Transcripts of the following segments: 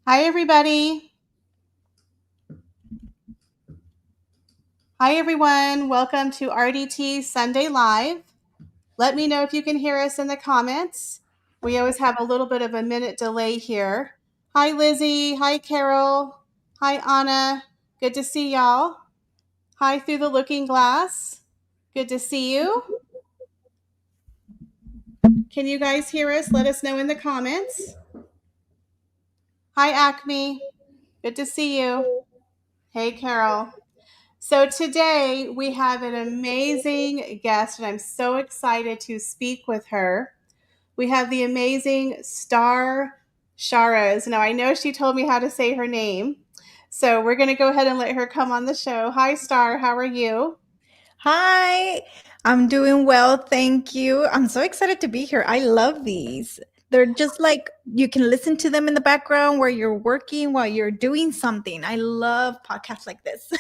Hi, everybody. Hi, everyone. Welcome to RDT Sunday Live. Let me know if you can hear us in the comments. We always have a little bit of a minute delay here. Hi, Lizzie. Hi, Carol. Hi, Anna. Good to see y'all. Hi, Through the Looking Glass. Good to see you. Can you guys hear us? Let us know in the comments. Hi, Acme. Good to see you. Hey, Carol. So today we have an amazing guest, and I'm so excited to speak with her. We have the amazing Star Sharos. Now, I know she told me how to say her name, so we're going to go ahead and let her come on the show. Hi, Star. How are you? Hi, I'm doing well, thank you. I'm so excited to be here. I love these. They're just like you can listen to them in the background where you're working while you're doing something. I love podcasts like this.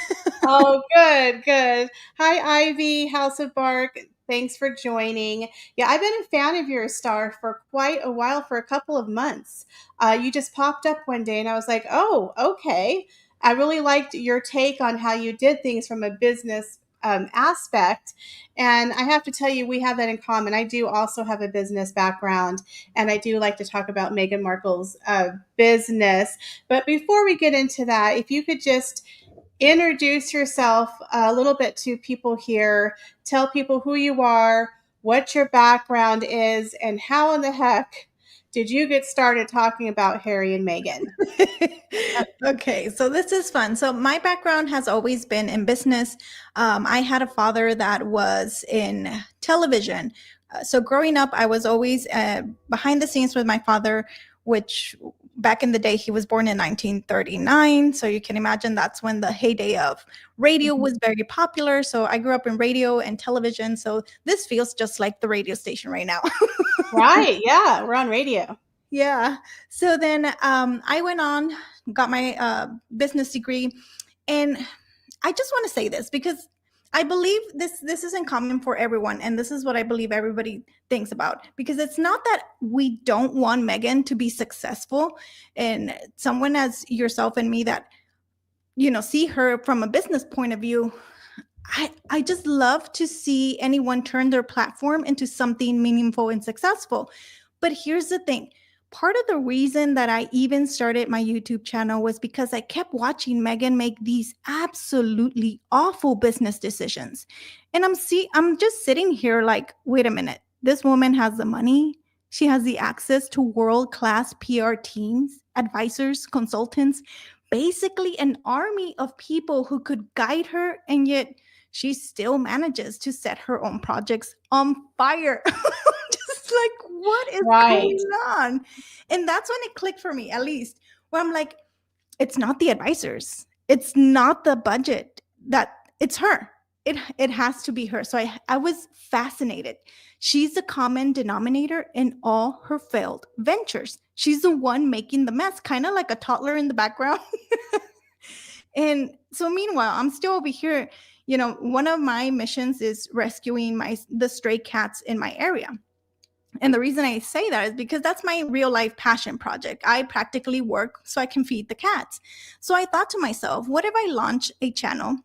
Oh, good, good. Hi, Ivy, House of Bark. Thanks for joining. Yeah, I've been a fan of yours, Star, for quite a while, for a couple of months. You just popped up one day, and I was like, oh, okay. I really liked your take on how you did things from a business aspect. And I have to tell you, we have that in common. I do also have a business background, and I do like to talk about Meghan Markle's business. But before we get into that, if you could just introduce yourself a little bit to people here. Tell people who you are, what your background is, and how in the heck did you get started talking about Harry and Meghan? Okay, so this is fun. So my background has always been in business. I had a father that was in television. So growing up, I was always behind the scenes with my father, which back in the day, he was born in 1939. So you can imagine that's when the heyday of radio was very popular. So I grew up in radio and television. So this feels just like the radio station right now. Right. Yeah. We're on radio. Yeah. So then I went on, got my business degree, and I just want to say this because I believe this is in common for everyone, and this is what I believe everybody thinks about. Because it's not that we don't want Megan to be successful, and someone as yourself and me that see her from a business point of view. I just love to see anyone turn their platform into something meaningful and successful. But here's the thing, part of the reason that I even started my YouTube channel was because I kept watching Megan make these absolutely awful business decisions. And I'm just sitting here like, wait a minute, this woman has the money. She has the access to world-class PR teams, advisors, consultants, basically an army of people who could guide her, and yet she still manages to set her own projects on fire. Just like, what is Right. going on? And that's when it clicked for me, at least, where I'm like, it's not the advisors, it's not the budget, that it's her. It has to be her. So I was fascinated. She's the common denominator in all her failed ventures. She's the one making the mess, kind of like a toddler in the background. And so meanwhile, I'm still over here. One of my missions is rescuing the stray cats in my area. And the reason I say that is because that's my real life passion project. I practically work so I can feed the cats. So I thought to myself, what if I launch a channel,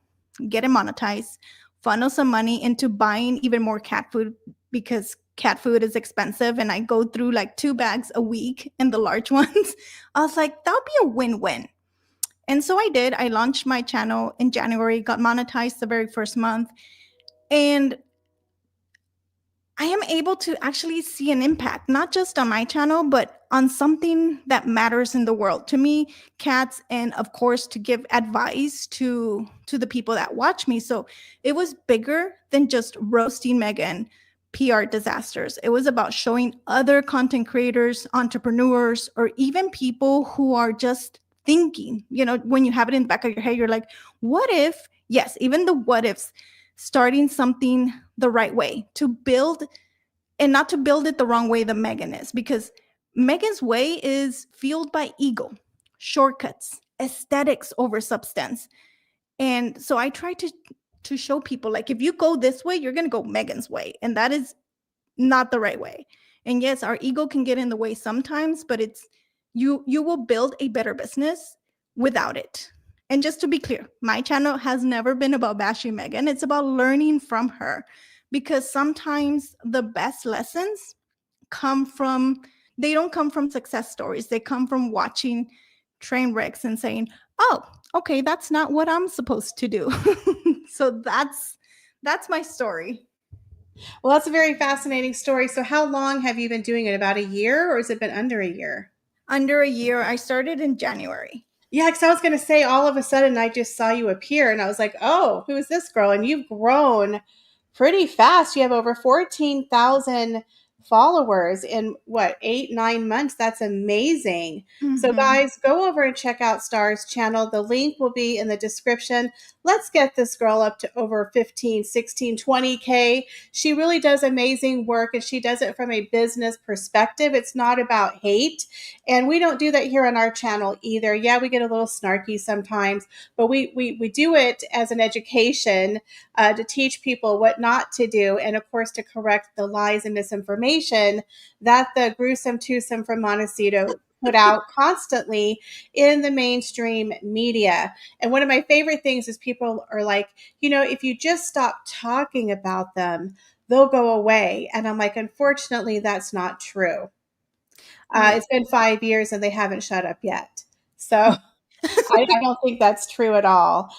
get it monetized, funnel some money into buying even more cat food, because cat food is expensive and I go through like 2 bags a week in the large ones. I was like, that would be a win-win. And so I did. I launched my channel in January, got monetized the very first month. And I am able to actually see an impact, not just on my channel, but on something that matters in the world. To me, cats, and of course, to give advice to the people that watch me. So it was bigger than just roasting Megan PR disasters. It was about showing other content creators, entrepreneurs, or even people who are just thinking. When you have it in the back of your head, you're like, what if, yes, even the what ifs, starting something the right way to build, and not to build it the wrong way that Megan is, because Megan's way is fueled by ego, shortcuts, aesthetics over substance. And so I try to show people, like, if you go this way, you're going to go Megan's way, and that is not the right way. And yes, our ego can get in the way sometimes, but you will build a better business without it. And just to be clear, my channel has never been about bashing Megan. It's about learning from her, because sometimes the best lessons come from, they don't come from success stories. They come from watching train wrecks and saying, "Oh, okay, that's not what I'm supposed to do." So that's my story. Well, that's a very fascinating story. So, how long have you been doing it? About a year, or has it been under a year? Under a year. I started in January. Yeah, because I was going to say, all of a sudden, I just saw you appear, and I was like, "Oh, who is this girl?" And you've grown pretty fast. You have over 14,000 followers in what, 8, 9 months? That's amazing. So, Mhm. guys, go over and check out Star's channel. The link will be in the description. Let's get this girl up to over 15, 16, 20K. She really does amazing work, and she does it from a business perspective. It's not about hate. And we don't do that here on our channel either. Yeah, we get a little snarky sometimes, but we do it as an education to teach people what not to do, and of course to correct the lies and misinformation that the gruesome twosome from Montecito put out constantly in the mainstream media. And one of my favorite things is people are like, if you just stop talking about them, they'll go away. And I'm like, unfortunately, that's not true. Yeah. It's been 5 years and they haven't shut up yet. So I don't think that's true at all.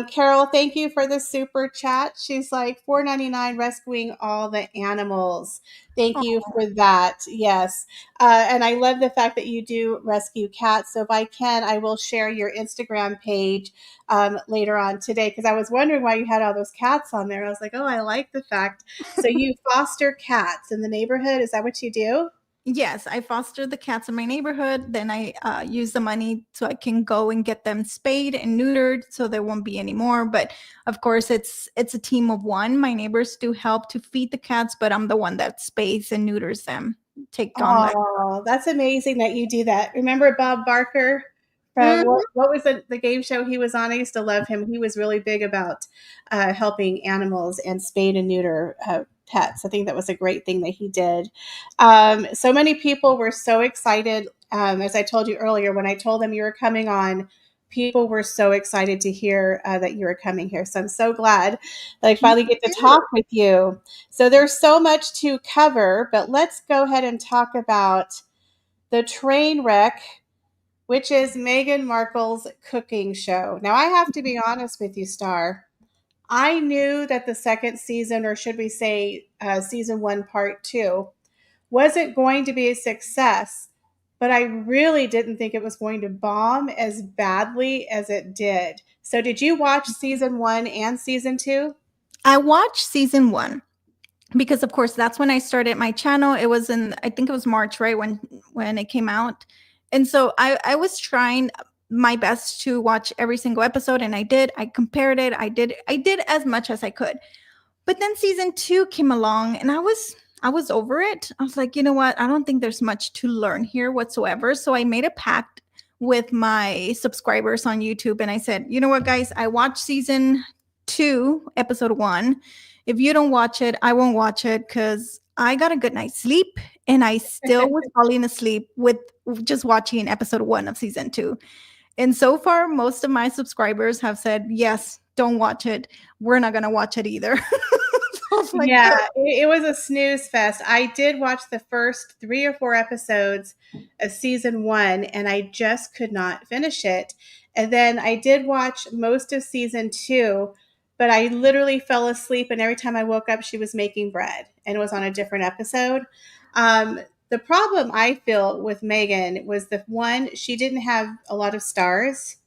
Carol, thank you for the super chat. She's like 4.99 rescuing all the animals. Thank you Oh, for that. Yes. And I love the fact that you do rescue cats. So if I can, I will share your Instagram page later on today, because I was wondering why you had all those cats on there. I was like, oh, I like the fact. So you foster cats in the neighborhood. Is that what you do? yes, I foster the cats in my neighborhood. Then I use the money so I can go and get them spayed and neutered, so there won't be any more. But of course, it's a team of one. My neighbors do help to feed the cats, but I'm the one that spays and neuters them. Take on that. Oh, that's amazing that you do that. Remember Bob Barker from Mhm. what was the game show he was on? I used to love him. He was really big about helping animals and spay and neuter pets. I think that was a great thing that he did. So many people were so excited. As I told you earlier, when I told them you were coming on, people were so excited to hear that you were coming here. So I'm so glad that I Me finally get to too. talk with you. So there's so much to cover, but let's go ahead and talk about the train wreck, which is Meghan Markle's cooking show. Now, I have to be honest with you, Star. I knew that the second season, or should we say season one, part two, wasn't going to be a success, but I really didn't think it was going to bomb as badly as it did. So, did you watch season one and season two? I watched season one because, of course, that's when I started my channel. It was in, I think it was March, right, when it came out. And so I was trying my best to watch every single episode, and I did. I compared it. I did as much as I could. But then season two came along, and I was over it. I was like, you know what? I don't think there's much to learn here whatsoever. So I made a pact with my subscribers on YouTube, and I said, you know what, guys? I watched season two, episode one. If you don't watch it, I won't watch it because I got a good night's sleep, and I still was falling asleep with just watching episode one of season two. And so far, most of my subscribers have said, yes, don't watch it. We're not going to watch it either. So I was like, Yeah, good. it was a snooze fest. I did watch the first 3 or 4 episodes of season one, and I just could not finish it. And then I did watch most of season two, but I literally fell asleep. And every time I woke up, she was making bread, and it was on a different episode. The problem I feel with Megan was the one, she didn't have a lot of stars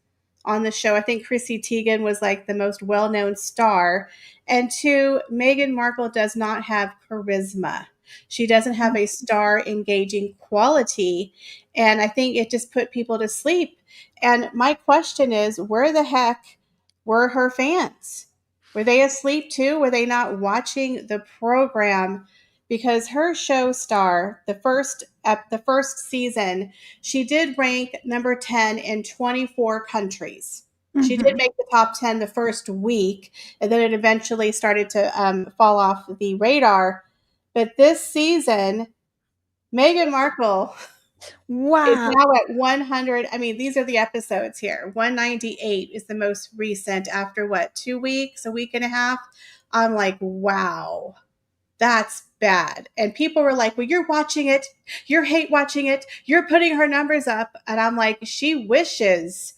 on the show. I think Chrissy Teigen was like the most well known star. And two, Meghan Markle does not have charisma. She doesn't have a star engaging quality. And I think it just put people to sleep. And my question is, where the heck were her fans? Were they asleep too? Were they not watching the program? Because her show star, the first season, she did rank number 10 in 24 countries. She did Mhm. make the top 10 the first week, and then it eventually started to fall off the radar. But this season, Meghan Markle It's Wow. now at 100. I mean, these are the episodes here. 198 is the most recent after what, 2 weeks, a week and a half? I'm like, wow, that's bad. And people were like, well, you're watching it. You're hate watching it. You're putting her numbers up. And I'm like, she wishes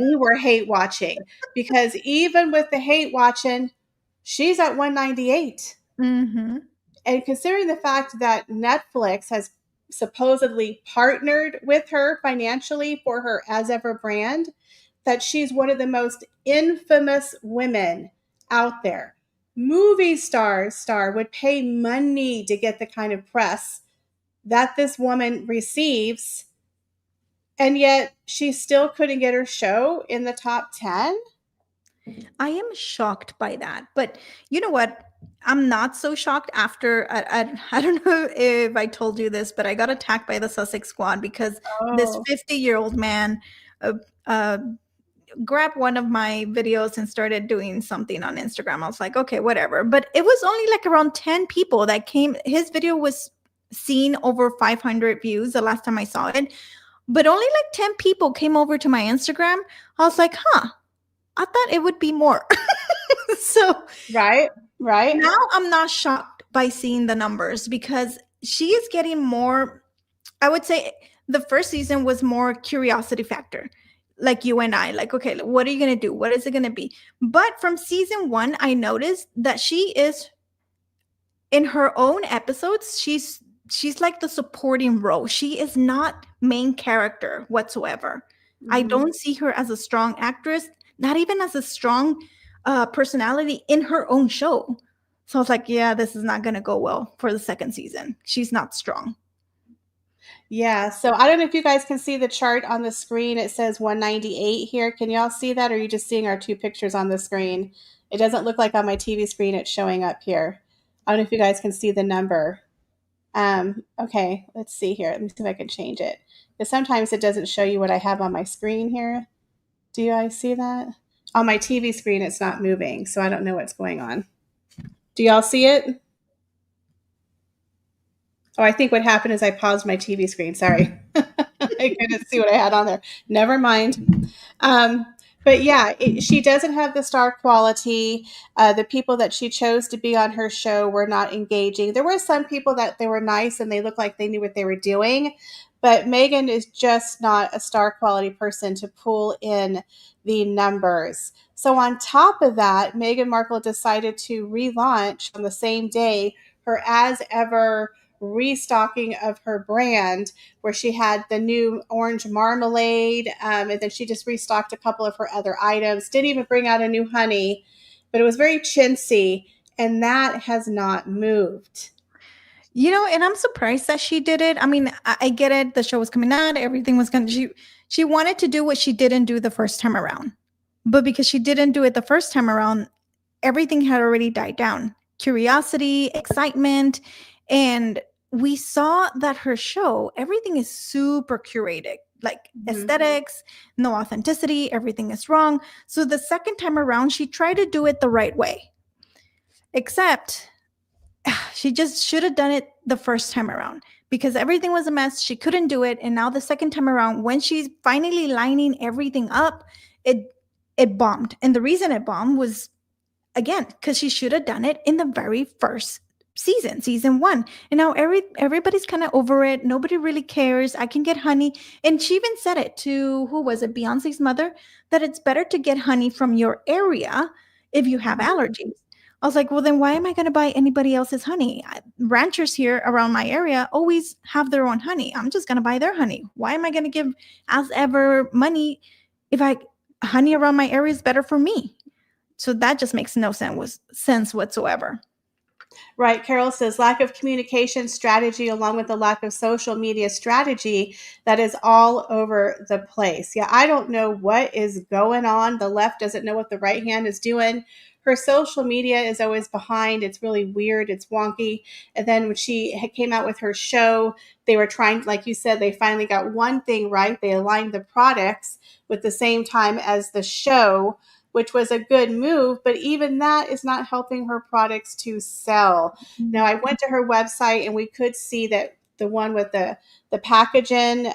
we were hate watching because even with the hate watching, she's at 198. Mhm. And considering the fact that Netflix has supposedly partnered with her financially for her As Ever brand, that she's one of the most infamous women out there. Movie star would pay money to get the kind of press that this woman receives, and yet she still couldn't get her show in the top 10. I am shocked by that. But you know what? I'm not so shocked after I don't know if I told you this, but I got attacked by the Sussex Squad because this Oh, 50-year-old man uh, uh, grabbed one of my videos and started doing something on Instagram. I was like, okay, whatever. But it was only like around 10 people that came. His video was seen over 500 views the last time I saw it, but only like 10 people came over to my Instagram. I was like, huh, I thought it would be more. So right, right. now I'm not shocked by seeing the numbers because she is getting more. I would say the first season was more curiosity factor. Like you and I, like, okay, what are you going to do? What is it going to be? But from season one, I noticed that she is in her own episodes, she's like the supporting role. She is not main character whatsoever. I Mhm. don't see her as a strong actress, not even as a strong personality in her own show. So I was like, yeah, this is not going to go well for the second season. She's not strong. Yeah, so I don't know if you guys can see the chart on the screen. It says 198 here. Can y'all see that? Or are you just seeing our two pictures on the screen? It doesn't look like on my TV screen it's showing up here. I don't know if you guys can see the number. Okay, let's see here. Let me see if I can change it. Because sometimes it doesn't show you what I have on my screen here. Do you guys see that? On my TV screen, it's not moving, so I don't know what's going on. Do y'all see it? Oh, I think what happened is I paused my TV screen. Sorry. I couldn't see what I had on there. Never mind. Um, but yeah, she doesn't have the star quality. The people that she chose to be on her show were not engaging. There were some people that they were nice and they looked like they knew what they were doing, but Meghan is just not a star quality person to pull in the numbers. So on top of that, Meghan Markle decided to relaunch on the same day her As Ever restocking of her brand, where she had the new orange marmalade, and then she just restocked a couple of her other items. Didn't even bring out a new honey, but it was very chintzy, and that has not moved. You know, and I'm surprised that she did it. I mean, I get it. The show was coming out, everything was going to, she wanted to do what she didn't do the first time around. But because she didn't do it the first time around, everything had already died down. Curiosity, excitement, and we saw that her show, everything is super curated, like Mhm. aesthetics, no authenticity, everything is wrong. So the second time around, she tried to do it the right way. Except she just should have done it the first time around because everything was a mess. She couldn't do it. And now the second time around, when she's finally lining everything up, it bombed. And the reason it bombed was again because she should have done it in the very first season one. And now everybody's kind of over it. Nobody really cares. I can get honey. And she even said it to, who was it, Beyonce's mother, that it's better to get honey from your area if you have Mhm. allergies. I was like, well, then why am I going to buy anybody else's honey? Ranchers here around my area always have their own honey. I'm just going to buy their honey. Why am I going to give as ever money if I honey around my area is better for me? So that just makes no sense whatsoever. Right. Carol says lack of communication strategy along with the lack of social media strategy that is all over the place. Yeah, I don't know what is going on. The left doesn't know what the right hand is doing. Her social media is always behind. It's really weird. It's wonky. And then when she came out with her show, they were trying, like you said, they finally got one thing right. They aligned the products with the same time as the show, which was a good move, but even that is not helping her products to sell. Now, I went to her website and we could see that the one with the packaging.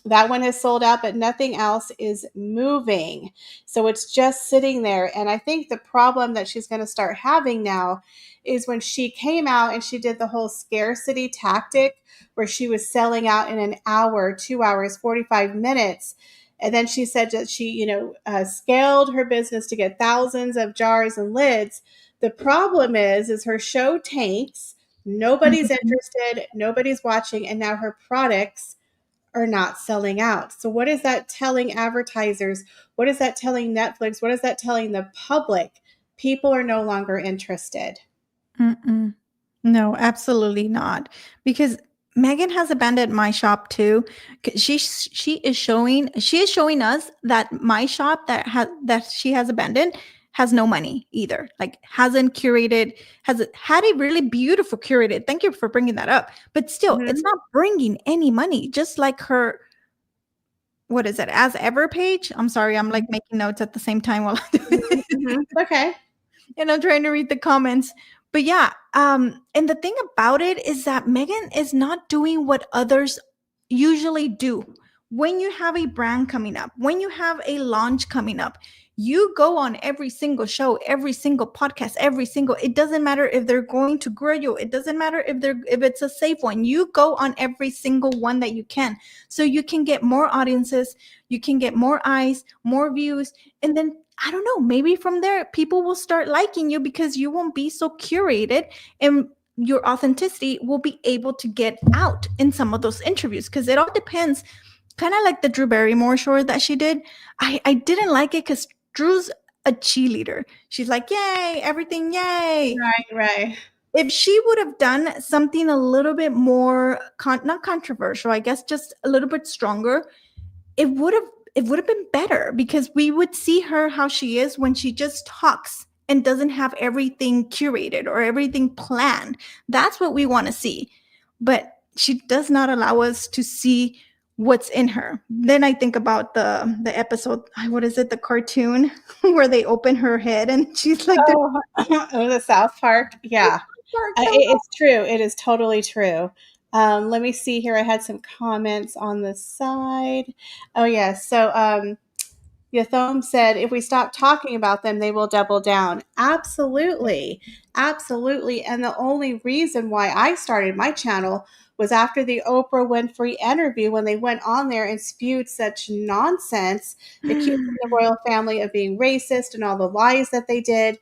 That one has sold out, but nothing else is moving. So it's just sitting there. And I think the problem that she's going to start having now is when she came out and she did the whole scarcity tactic where she was selling out in an hour, 2 hours, 45 minutes. And then she said that she, scaled her business to get thousands of jars and lids. The problem is her show tanks. Nobody's Mhm. interested. Nobody's watching. And now her products are not selling out. So, what is that telling advertisers? What is that telling Netflix? What is that telling the public? People are no longer interested. Mm-mm. No, absolutely not. Because Megan has abandoned my shop too. She is showing us that my shop that she has abandoned has no money either. Like hasn't curated, has had a really beautiful curated. Thank you for bringing that up. But still, it's Mhm. not bringing any money. Just like her, what is it? As ever page. I'm sorry, I'm like making notes at the same time while I'm doing Mhm. it. Mhm. Okay. And I'm trying to read the comments. But yeah, and the thing about it is that Megan is not doing what others usually do. When you have a brand coming up, when you have a launch coming up, you go on every single show, every single podcast, every single, it doesn't matter if they're going to grill you, it doesn't matter if it's a safe one. You go on every single one that you can. So you can get more audiences, you can get more eyes, more views, and then I don't know, maybe from there people will start liking you because you won't be so curated and your authenticity will be able to get out in some of those interviews because it all depends. Kind of like the Drew Barrymore show that she did. I didn't like it because Drew's a cheerleader. She's like, yay, everything, yay. Right, right. If she would have done something a little bit more, not controversial, I guess just a little bit stronger, it would have been better because we would see her how she is when she just talks and doesn't have everything curated or everything planned. That's what we want to see. But she does not allow us to see what's in her. Then I think about the episode, what is it, the cartoon where they open her head and she's like the Oh, oh, the South Park. Yeah, shark. That it's true. It is totally true. Let me see here. I had some comments on the side. Oh, yes. So, Yathom said, if we stop talking about them, they will double down. Absolutely. Absolutely. And the only reason why I started my channel was after the Oprah Winfrey interview when they went on there and spewed such nonsense, accusing was the royal family of being racist and all the lies that they did.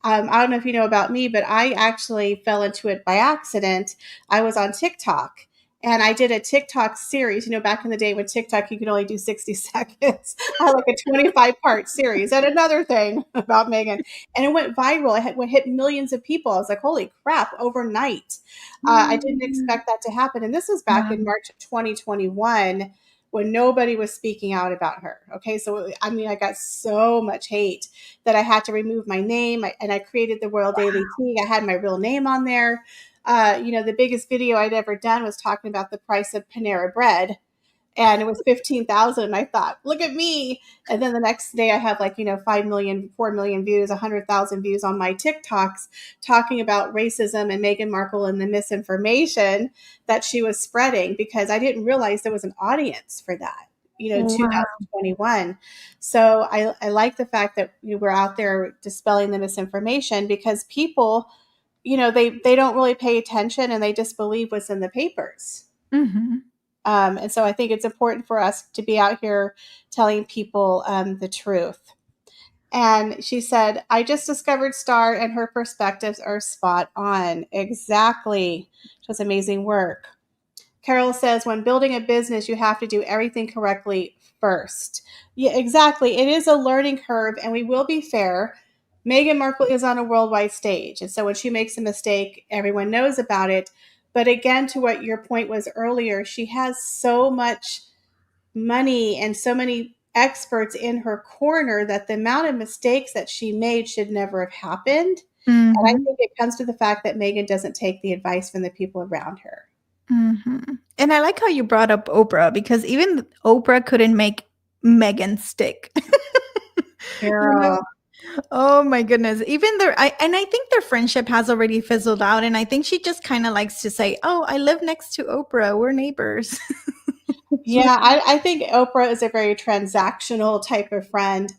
I don't know if you know about me, but I actually fell into it by accident. I was on TikTok and I did a TikTok series. Back in the day when TikTok, you could only do 60 seconds. I had like a 25-part series. And another thing about Megan, and it went viral. It hit millions of people. I was like, holy crap, overnight. I didn't expect that to happen. And this was back wow. in March of 2021 when nobody was speaking out about her. Okay. So, I mean, I got so much hate that I had to remove my name. And I created the Royal Daily Tea. I had my real name on there. The biggest video I'd ever done was talking about the price of Panera bread. And it was 15,000. And I thought, look at me. And then the next day I have 5 million, 4 million views, 100,000 views on my TikToks talking about racism and Meghan Markle and the misinformation that she was spreading because I didn't realize there was an audience for that, Wow. 2021. So I like the fact that we're out there dispelling the misinformation because people, they don't really pay attention and they just believe what's in the papers. Hmm. And so I think it's important for us to be out here telling people the truth. And she said, I just discovered Star and her perspectives are spot on. Exactly. It was amazing work. Carol says, when building a business, you have to do everything correctly first. Yeah, exactly. It is a learning curve, and we will be fair. Meghan Markle is on a worldwide stage. And so when she makes a mistake, everyone knows about it. But again, to what your point was earlier, she has so much money and so many experts in her corner that the amount of mistakes that she made should never have happened. And I Hmm. think it comes to the fact that Meghan doesn't take the advice from the people around her. And I like how you brought up Oprah because even Oprah couldn't make Megan stick. You know, Girl. Oh my goodness. Even their I think their friendship has already fizzled out, and I think she just kind of likes to say, "Oh, I live next to Oprah. We're neighbors." Yeah, I think Oprah is a very transactional type of friend.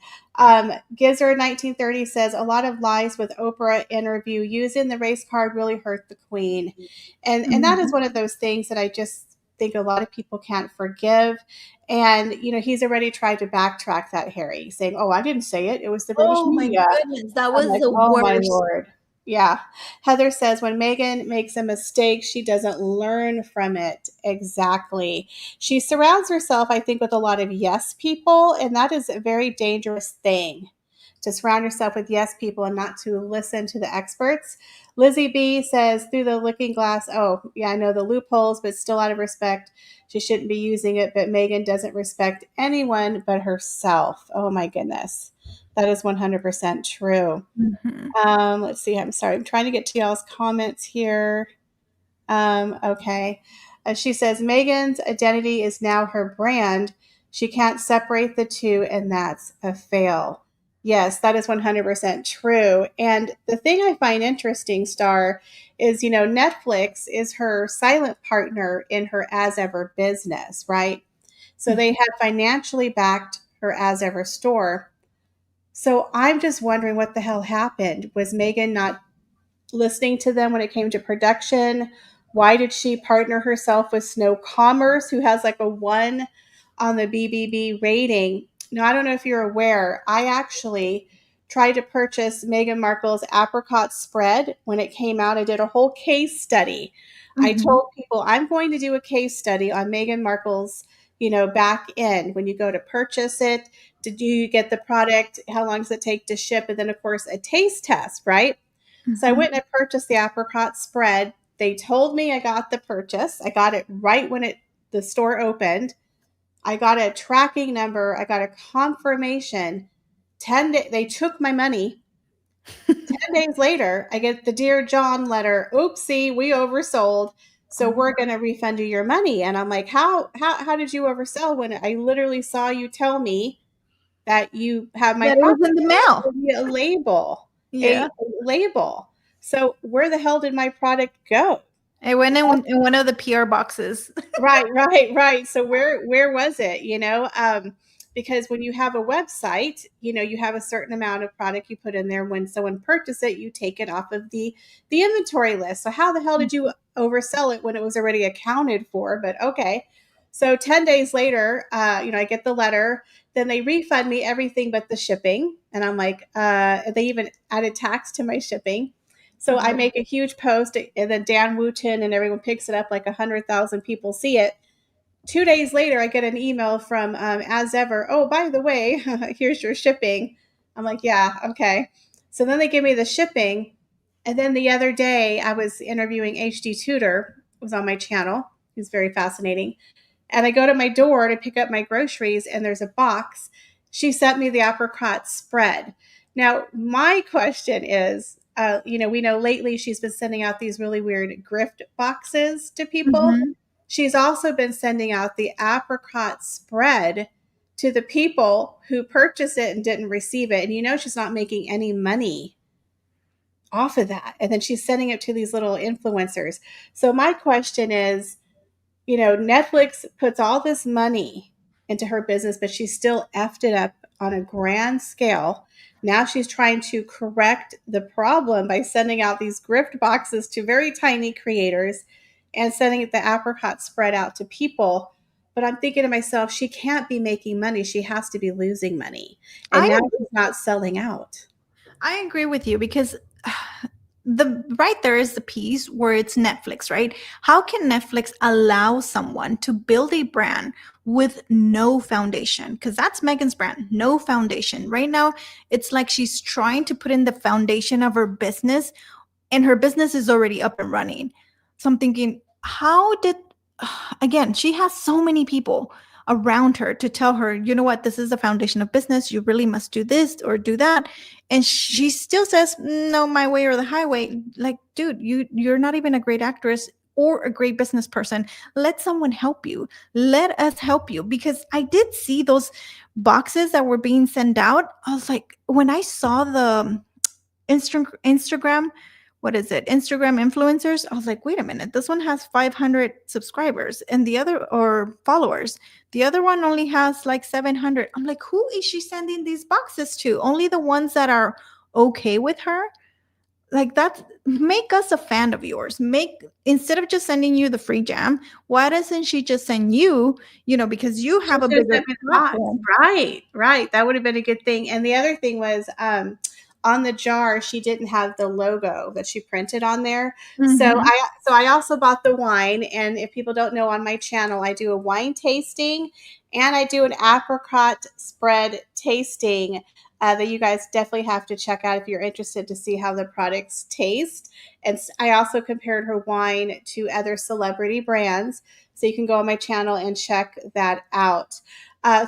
Gizzard 1930 says a lot of lies with Oprah interview using the race card really hurt the queen, and that is Mhm. one of those things that I just think a lot of people can't forgive. And he's already tried to backtrack that, Harry, saying, "Oh, I didn't say it; it was the British Oh my media." goodness, that I'm was like, the oh my worst. lord. Yeah. Heather says when Megan makes a mistake, she doesn't learn from it. Exactly. She surrounds herself, I think, with a lot of yes people, and that is a very dangerous thing to surround yourself with yes people and not to listen to the experts. Lizzie B says through the looking glass, oh, yeah, I know the loopholes, but still out of respect, she shouldn't be using it. But Megan doesn't respect anyone but herself. Oh my goodness. That is 100% true. Mhm. Let's see. I'm sorry. I'm trying to get to y'all's comments here. Okay. She says Megan's identity is now her brand. She can't separate the two, and that's a fail. Yes, that is 100% true. And the thing I find interesting, Star, is Netflix is her silent partner in her As Ever business, right? So they have financially backed her As Ever store. So I'm just wondering what the hell happened. Was Megan not listening to them when it came to production? Why did she partner herself with Snow Commerce, who has like a 1 on the BBB rating? Now, I don't know if you're aware, I actually tried to purchase Meghan Markle's apricot spread when it came out. I did a whole case study. I Mhm. told people I'm going to do a case study on Meghan Markle's, back end when you go to purchase it. Did you get the product? How long does it take to ship? And then, of course, a taste test, right? So I Mhm. went and I purchased the apricot spread. They told me I got the purchase. I got it right when the store opened. I got a tracking number. I got a confirmation. They took my money. 10 days later, I get the Dear John letter. Oopsie, we oversold. So we're going to refund you your money. And I'm like, how did you oversell when I literally saw you tell me that you have my That it was product? in the They mail. gave me a label, a Yeah. label. So where the hell did my product go? It went in one of the PR boxes. Right, right, right. So where was it? Because when you have a website, you have a certain amount of product you put in there. When someone purchases it, you take it off of the inventory list. So how the hell did you oversell it when it was already accounted for? But okay. So 10 days later, I get the letter. Then they refund me everything but the shipping, and I'm like, they even added tax to my shipping. So I Mhm. make a huge post, and then Dan Wooten and everyone picks it up. Like 100,000 people see it. 2 days later, I get an email from As Ever. Oh, by the way, here's your shipping. I'm like, yeah, okay. So then they give me the shipping, and then the other day I was interviewing HD Tutor. It was on my channel. He's very fascinating. And I go to my door to pick up my groceries, and there's a box. She sent me the apricot spread. Now, my question is, we know lately she's been sending out these really weird grift boxes to people. Mhm. She's also been sending out the apricot spread to the people who purchased it and didn't receive it. And she's not making any money off of that. And then she's sending it to these little influencers. So my question is, Netflix puts all this money into her business, but she still effed it up on a grand scale. Now she's trying to correct the problem by sending out these grift boxes to very tiny creators and sending the apricot spread out to people. But I'm thinking to myself, she can't be making money. She has to be losing money. And I now she's not selling out. I agree with you because the right there is the piece where it's Netflix, right? How can Netflix allow someone to build a brand with no foundation? Because that's Megan's brand, no foundation. Right now, it's like she's trying to put in the foundation of her business, and her business is already up and running. So I'm thinking, how did, again, she has so many people around her to tell her, you know what, this is the foundation of business. You really must do this or do that. And she still says, no, my way or the highway. Like, dude, you're not even a great actress. or a great business person, let someone help you. Let us help you, because I did see those boxes that were being sent out. I was like, when I saw the Instagram, what is it? Instagram influencers. I was like, wait a minute, this one has 500 subscribers and the other, or followers. The other one only has like 700. I'm like, who is she sending these boxes to? Only the ones that are okay with her? Like, that, make us a fan of yours. Make, instead of just sending you the free jam, why doesn't she just send you, because you She have a should have bigger sent me the box. platform. Right, right. That would have been a good thing. And the other thing was, on the jar, she didn't have the logo that she printed on there. Mhm. So I also bought the wine. And if people don't know, on my channel, I do a wine tasting and I do an apricot spread tasting, that you guys definitely have to check out if you're interested to see how the products taste. And I also compared her wine to other celebrity brands. So you can go on my channel and check that out.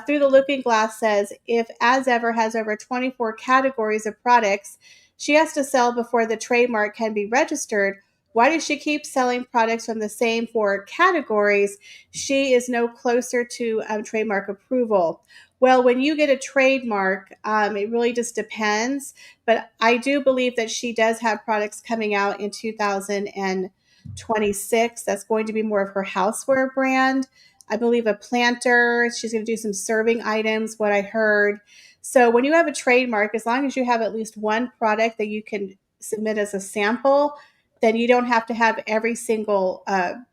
Through the Looking Glass says, if As Ever has over 24 categories of products she has to sell before the trademark can be registered, why does she keep selling products from the same four categories? She is no closer to trademark approval. Well, when you get a trademark, it really just depends. But I do believe that she does have products coming out in 2026. That's going to be more of her houseware brand. I believe a planter. She's going to do some serving items, what I heard. So when you have a trademark, as long as you have at least one product that you can submit as a sample, then you don't have to have every single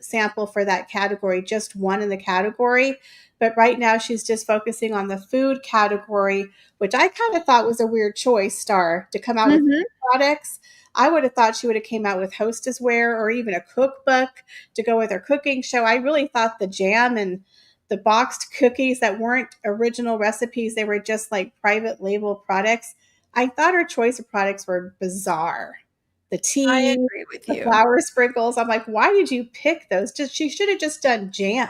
sample for that category, just one in the category. But right now, she's just focusing on the food category, which I kind of thought was a weird choice, Star, to come out with Mhm. products. I would have thought she would have came out with hostess wear or even a cookbook to go with her cooking show. I really thought the jam and the boxed cookies that weren't original recipes, they were just like private label products. I thought her choice of products were bizarre. The I tea, agree with the you. flour sprinkles. I'm like, why did you pick those? Just she should have just done jam.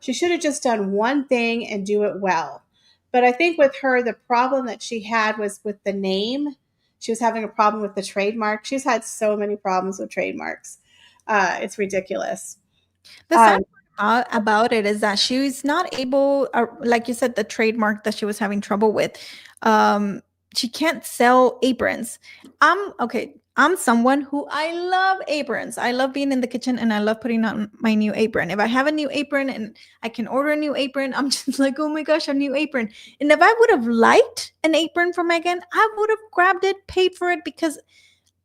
She should have just done one thing and do it well. But I think with her, the problem that she had was with the name. She was having a problem with the trademark. She's had so many problems with trademarks. It's ridiculous. The sad Um, part about it is that she's not able, like you said, the trademark that she was having trouble with. Um, she can't sell aprons. Okay. I'm someone who, I love aprons. I love being in the kitchen and I love putting on my new apron. If I have a new apron and I can order a new apron, I'm just like, oh my gosh, a new apron. And if I would have liked an apron from Megan, I would have grabbed it, paid for it, because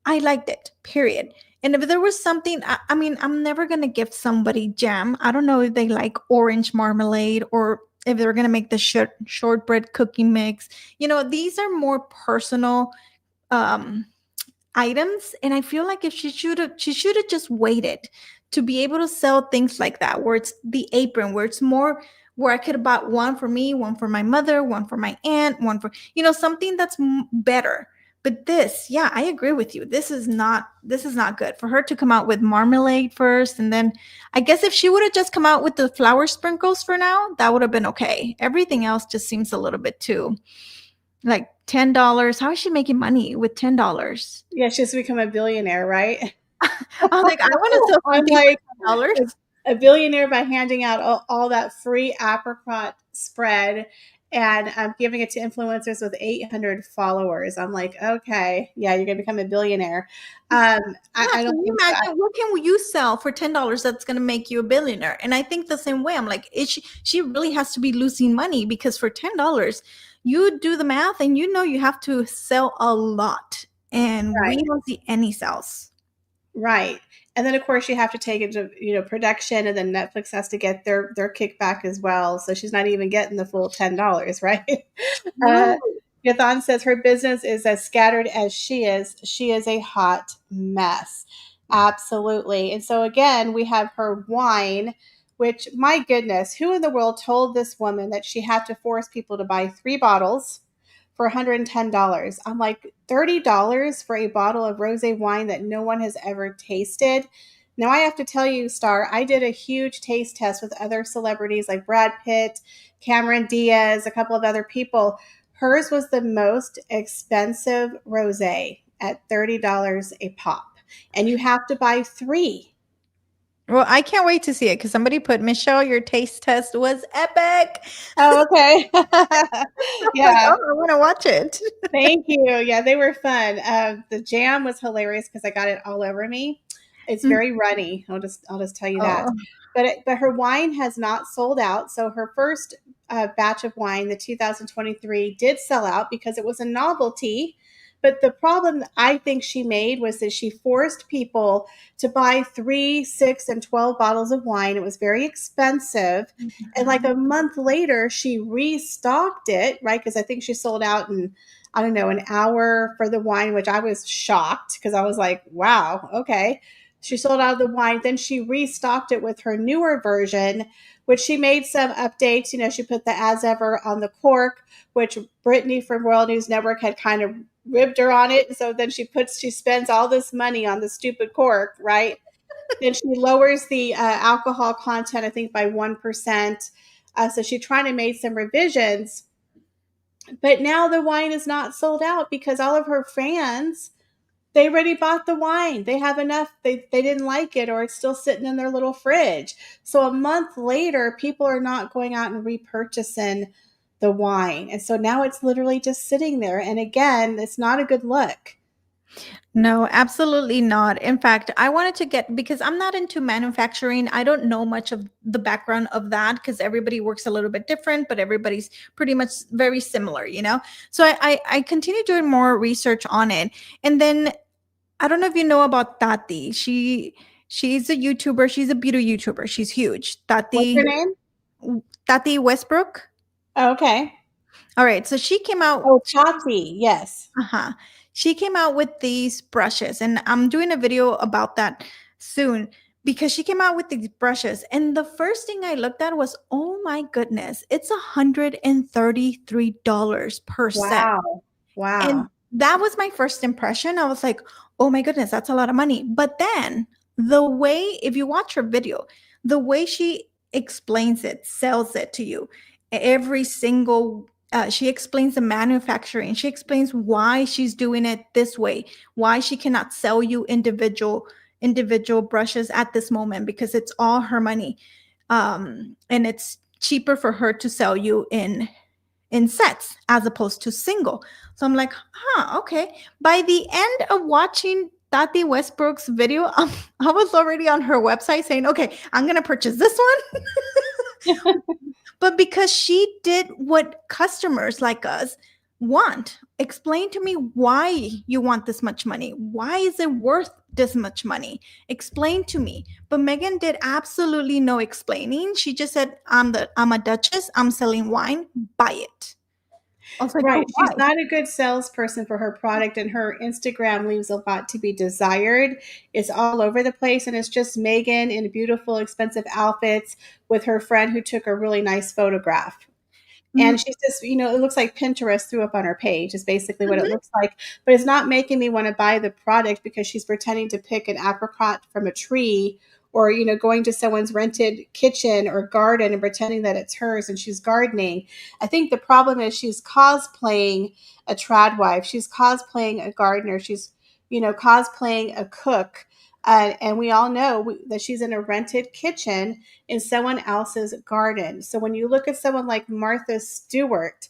I liked it, period. And if there was something, I mean, I'm never going to give somebody jam. I don't know if they like orange marmalade or if they're going to make the shortbread cookie mix. These are more personal um, items. And I feel like if she should have just waited to be able to sell things like that, where it's the apron, where it's more, where I could have bought one for me, one for my mother, one for my aunt, one for, something that's better. But this, yeah, I agree with you. This is not good for her to come out with marmalade first. And then I guess if she would have just come out with the flour sprinkles for now, that would have been okay. Everything else just seems a little bit too, like, $10. How is she making money with $10? yeah, she's become a billionaire, right? I'm like, I want to sell I'm something for like $10. a billionaire by handing out all that free apricot spread and giving it to influencers with 800 followers. I'm like, okay, yeah, you're gonna become a billionaire. Yeah, I can don't you think so. imagine what can you sell for $10 that's going to make you a billionaire? And I think the same way. I'm like, she really has to be losing money, because for $10, you do the math and you have to sell a lot, and we Right, don't see any sales. right. And then of course you have to take it to production, and then Netflix has to get their kickback as well. So she's not even getting the full $10, right? Uh, True. Yathan says her business is as scattered as she is. She is a hot mess. Absolutely. And so again, we have her wine, which, my goodness, who in the world told this woman that she had to force people to buy 3 bottles for $110? I'm like, $30 for a bottle of rose wine that no one has ever tasted. Now, I have to tell you, Star, I did a huge taste test with other celebrities like Brad Pitt, Cameron Diaz, a couple of other people. Hers was the most expensive rosé at $30 a pop, and you have to buy 3. Well, I can't wait to see it because somebody put Michelle, your taste test was epic. Oh, okay. I'm like, Yeah. oh, I want to watch it. Thank you. Yeah, they were fun. The jam was hilarious because I got it all over me. It's very runny. I'll just tell you that. Oh, But her wine has not sold out. So her first batch of wine, the 2023, did sell out because it was a novelty. But the problem that I think she made was that she forced people to buy 3, 6, and 12 bottles of wine. It was very expensive. And like mhm. a month later, she restocked it, right? Because I think she sold out in, I don't know, an hour for the wine, which I was shocked because I was like, wow, okay. She sold out of the wine. Then she restocked it with her newer version, which she made some updates. You know, she put the as ever on the cork, which Brittany from Royal News Network had kind of ribbed her on it. So then she spends all this money on the stupid cork, right? Then she lowers the alcohol content, I think, by 1%. So she's trying to make some revisions, but now the wine is not sold out because all of her fans, they already bought the wine. They have enough. They didn't like it, or it's still sitting in their little fridge. So a month later, people are not going out and repurchasing the wine. And so now it's literally just sitting there. And again, it's not a good look. No, absolutely not. In fact, I wanted to get because I'm not into manufacturing. I don't know much of the background of that because everybody works a little bit different, but everybody's pretty much very similar, you know? So I continue doing more research on it. And then I don't know if you know about Tati. She's a YouTuber. She's a beauty YouTuber. She's huge. What's her name? Tati Westbrook. Okay. All right. So she came out. Oh, Tati. Yes. Uh-huh. She came out with these brushes, and I'm doing a video about that soon because she came out with these brushes. And the first thing I looked at was, oh my goodness, it's $133 per set. Wow. And Wow. that was my first impression. I was like, oh my goodness, that's a lot of money. But then the way, if you watch her video, the way she explains it, sells it to you, every single, she explains the manufacturing. She explains why she's doing it this way, why she cannot sell you individual brushes at this moment because it's all her money. And it's cheaper for her to sell you in sets as opposed to single. So I'm like, huh, okay. By the end of watching Tati Westbrook's video, I was already on her website saying, okay, I'm going to purchase this one. But because she did what customers like us want, explain to me why you want this much money. Why is it worth this much money? Explain to me. But Megan did absolutely no explaining. She just said, I'm a duchess. I'm selling wine. Buy it. I was like, Right. but She's why? not a good salesperson for her product, and her Instagram leaves a lot to be desired. It's all over the place, and it's just Megan in beautiful, expensive outfits with her friend who took a really nice photograph. And she's just, it looks like Pinterest threw up on her page, is basically what it Mhm. looks like. But it's not making me want to buy the product because she's pretending to pick an apricot from a tree, or, going to someone's rented kitchen or garden and pretending that it's hers and she's gardening. I think the problem is she's cosplaying a trad wife. She's cosplaying a gardener. She's, cosplaying a cook. And we all know that she's in a rented kitchen in someone else's garden. So when you look at someone like Martha Stewart,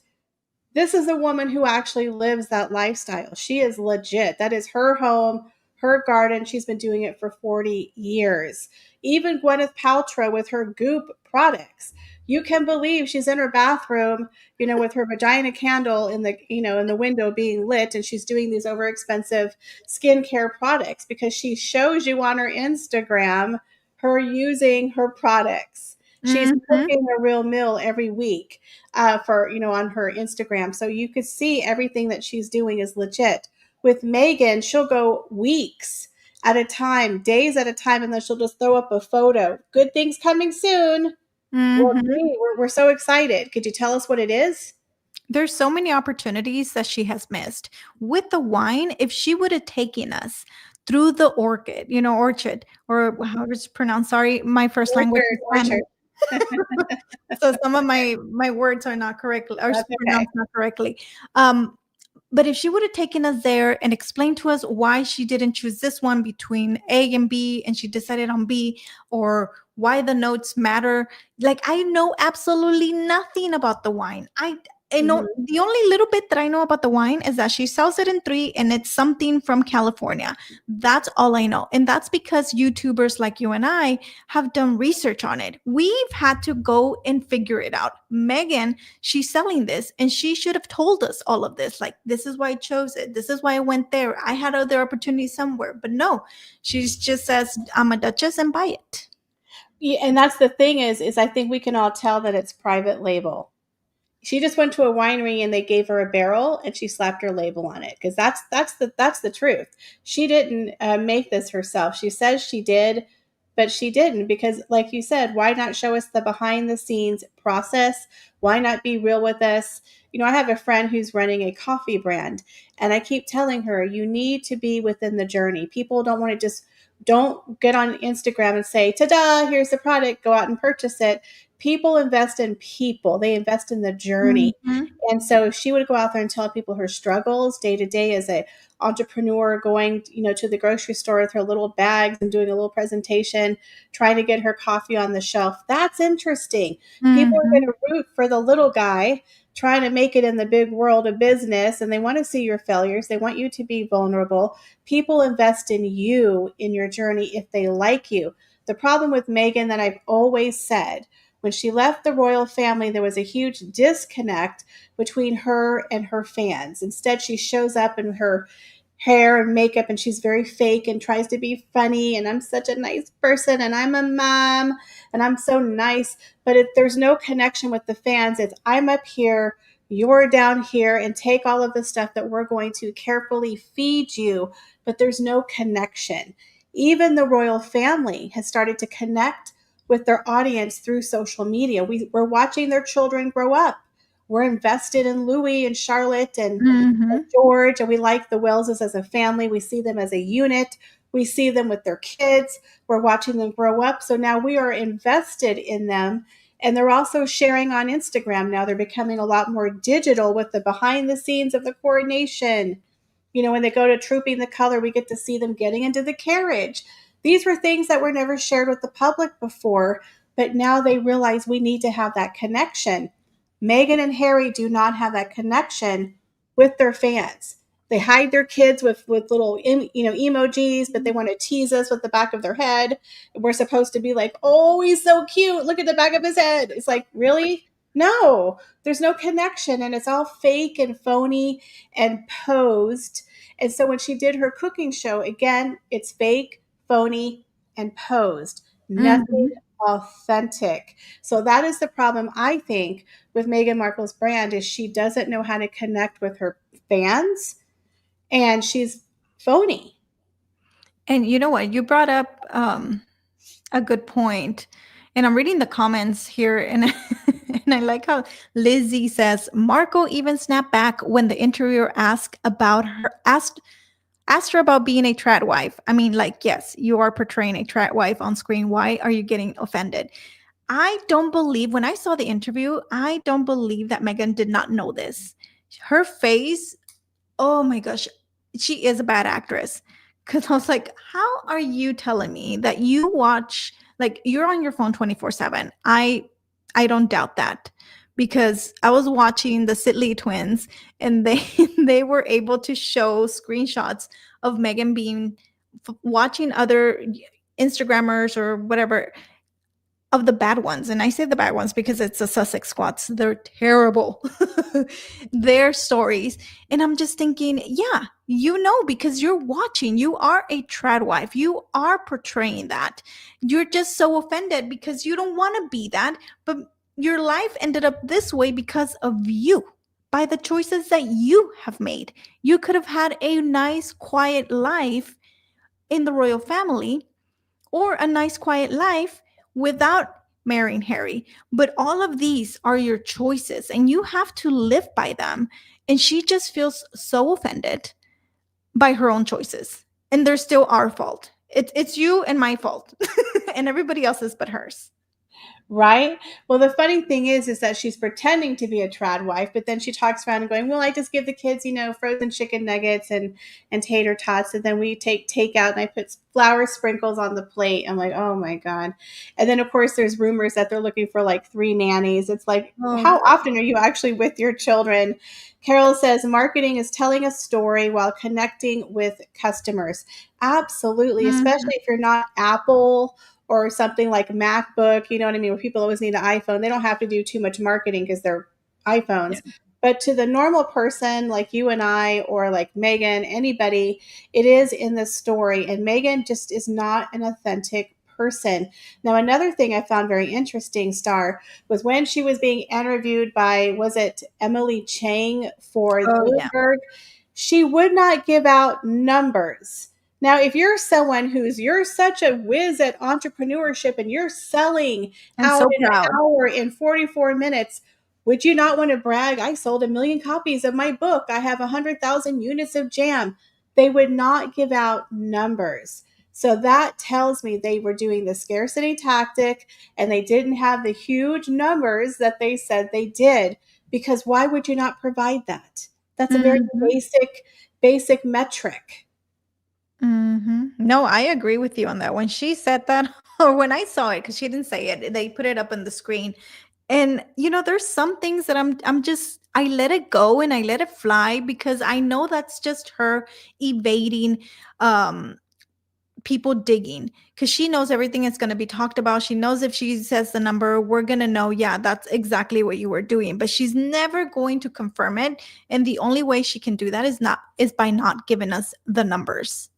this is a woman who actually lives that lifestyle. She is legit. That is her home, her garden. She's been doing it for 40 years. Even Gwyneth Paltrow with her Goop products. You can believe she's in her bathroom, with her vagina candle in the window being lit, and she's doing these over expensive skincare products because she shows you on her Instagram her using her products. She's Mhm. cooking a real meal every week for on her Instagram, so you could see everything that she's doing is legit. With Megan, she'll go weeks at a time, days at a time, and then she'll just throw up a photo. Good things coming soon. Well, Mhm. gee, we're so excited. Could you tell us what it is? There's so many opportunities that she has missed. With the wine, if she would have taken us through the orchard, or how it's pronounced. Sorry, my first language Orchard, is orchard. Spanish. So some of my words are not correctly or That's okay. pronounced not correctly. Um, But if she would have taken us there and explained to us why she didn't choose this one between A and B and she decided on B, or why the notes matter, like I know absolutely nothing about the wine. I know Mhm. the only little bit that I know about the wine is that she sells it in three and it's something from California. That's all I know. And that's because YouTubers like you and I have done research on it. We've had to go and figure it out. Megan, she's selling this and she should have told us all of this. Like, this is why I chose it. This is why I went there. I had other opportunities somewhere. But no, she just says, I'm a Duchess and buy it. Yeah, and that's the thing is I think we can all tell that it's private label. She just went to a winery and they gave her a barrel and she slapped her label on it, because that's the truth. She didn't make this herself. She says she did, but she didn't, because like you said, why not show us the behind the scenes process? Why not be real with us? I have a friend who's running a coffee brand, and I keep telling her, you need to be within the journey. People don't want to just, don't get on Instagram and say, ta-da, here's the product, go out and purchase it. People invest in people, they invest in the journey. Mhm. And so if she would go out there and tell people her struggles day to day as a entrepreneur, going, to the grocery store with her little bags and doing a little presentation, trying to get her coffee on the shelf, that's interesting. People are going Mhm. to root for the little guy trying to make it in the big world of business, and they want to see your failures. They want you to be vulnerable. People invest in you, in your journey, if they like you. The problem with Meghan, that I've always said, when she left the royal family, there was a huge disconnect between her and her fans. Instead, she shows up in her hair and makeup and she's very fake and tries to be funny, and I'm such a nice person and I'm a mom and I'm so nice. But if there's no connection with the fans, it's, I'm up here, you're down here, and take all of the stuff that we're going to carefully feed you, but there's no connection. Even the royal family has started to connect with their audience through social media. We're watching their children grow up. We're invested in Louis and Charlotte and Mhm. George, and we like the Wellses as a family. We see them as a unit. We see them with their kids. We're watching them grow up. So now we are invested in them. And they're also sharing on Instagram now. They're becoming a lot more digital with the behind the scenes of the coronation. When they go to Trooping the Color, we get to see them getting into the carriage. These were things that were never shared with the public before, but now they realize we need to have that connection. Meghan and Harry do not have that connection with their fans. They hide their kids with little emojis, but they want to tease us with the back of their head. We're supposed to be like, "Oh, he's so cute. Look at the back of his head." It's like, really? No, there's no connection, and it's all fake and phony and posed. And so when she did her cooking show, again, it's fake, phony, and posed. Nothing Mhm. authentic. So that is the problem, I think, with Meghan Markle's brand, is she doesn't know how to connect with her fans, and she's phony. And you know what? You brought up a good point. And I'm reading the comments here, and and I like how Lizzie says Marco even snapped back when the interviewer asked her about being a trad wife. I mean, like, yes, you are portraying a trad wife on screen. Why are you getting offended? I don't believe, when I saw the interview, I don't believe that Megan did not know this. Her face, oh my gosh, she is a bad actress. Cause I was like, how are you telling me that you watch, like, you're on your phone 24/7? I don't doubt that, because I was watching the Sidley twins and they they were able to show screenshots of Megan being watching other Instagrammers or whatever, of the bad ones. And I say the bad ones because it's the Sussex squats. They're terrible. Their stories. And I'm just thinking, yeah, because you're watching. You are a trad wife. You are portraying that. You're just so offended because you don't want to be that. But your life ended up this way because of you, by the choices that you have made. You could have had a nice, quiet life in the royal family, or a nice quiet life without marrying Harry. But all of these are your choices and you have to live by them. And she just feels so offended by her own choices. And they're still our fault. It's you and my fault and everybody else's but hers. Right? Well, the funny thing is that she's pretending to be a trad wife, but then she talks around and going, "Well, I just give the kids, frozen chicken nuggets and tater tots, and then we take takeout, and I put flour sprinkles on the plate." I'm like, "Oh my god!" And then of course there's rumors that they're looking for like 3 nannies. It's like, Oh, how often are you actually with your children? Carol says marketing is telling a story while connecting with customers. Absolutely, mhm. especially if you're not Apple or something like MacBook, you know what I mean, where people always need an iPhone. They don't have to do too much marketing because they're Yeah. iPhones. But to the normal person like you and I, or like Megan, anybody, it is in the story. And Megan just is not an authentic person. Now, another thing I found very interesting, Star, was when she was being interviewed by, was it Emily Chang for Oh, yeah. Bloomberg? She would not give out numbers. Now, if you're someone you're such a whiz at entrepreneurship and you're selling And out so in an proud. hour in 44 minutes, would you not want to brag? I sold 1 million copies of my book. I have 100,000 units of jam. They would not give out numbers. So that tells me they were doing the scarcity tactic and they didn't have the huge numbers that they said they did. Because why would you not provide that? That's a very Mhm. basic metric. Mhm. No, I agree with you on that. When she said that, or when I saw it, because she didn't say it, they put it up on the screen. And there's some things that I'm just I let it go and I let it fly because I know that's just her evading um people digging because she knows everything is going to be talked about. She knows if she says the number, we're going to know, yeah, that's exactly what you were doing. But she's never going to confirm it. And the only way she can do that is by not giving us the numbers.